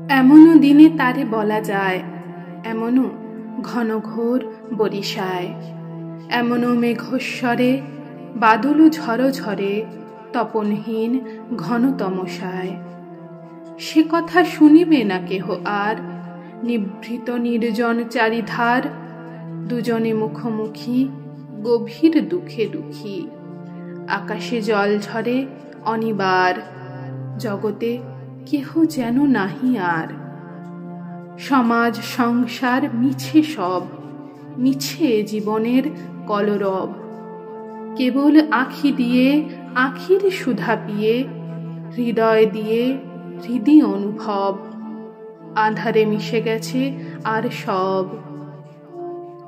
এমনও দিনে তারে বলা যায়, এমনও ঘনঘোর বরিশায়, এমনও মেঘস্বরে বাদল ঝড় ঝরে তপনহীন ঘন তমসায়। সে কথা শুনিবে না কেহ আর, নিভৃত নির্জন চারিধার, দুজনে মুখোমুখি গভীর দুঃখে দুঃখী। আকাশে জল ঝরে অনিবার, জগতে কেহ যেন নাহি আর। সমাজ সংসার মিছে সব, মিছে জীবনের কলরব। কেবল আঁখি দিয়ে আঁখির সুধা পিয়ে, হৃদয় দিয়ে হৃদি অনুভব। আঁধারে মিশে গেছে আর সব।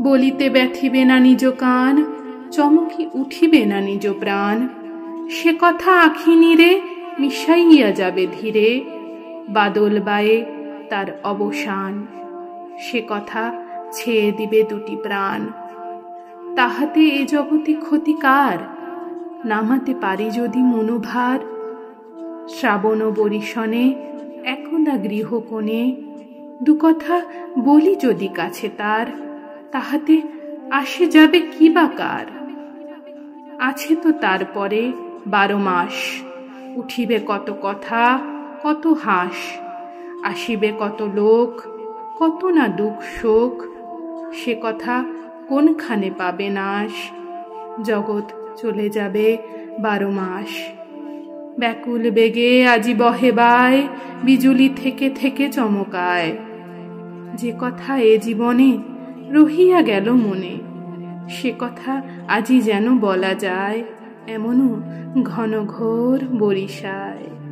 বলিতে ব্যথিবে না নিজ কান, চমকি উঠিবে না নিজ প্রাণ। সে কথা আঁখি নীরে মিশাইয়া যাবে ধীরে, বাদল বায়ে তার অবসান। সে কথা ছেয়ে দিবে দুটি প্রাণ। তাহাতে এ জগতে ক্ষতি কার, নামাতে পারি যদি মনোভার। শ্রাবণ বরিশনে একদা গৃহকোণে, দু কথা বলি যদি কাছে তার, তাহাতে আসে যাবে কি বা কার। আছে তো তারপরে 12 মাস, উঠিবে কত কথা কত হাস। আসিবে কত লোক, কত না দুঃখ শোক। সে কথা কোনখানে পাবে নাশ। জগৎ চলে যাবে 12 মাস। ব্যাকুল বেগে আজি বহে বায়, বিজুলি থেকে থেকে চমকায়। যে কথা এ জীবনে রহিয়া গেল মনে, সে কথা আজি যেন বলা যায়, এমনও ঘনঘোর বরিশায়।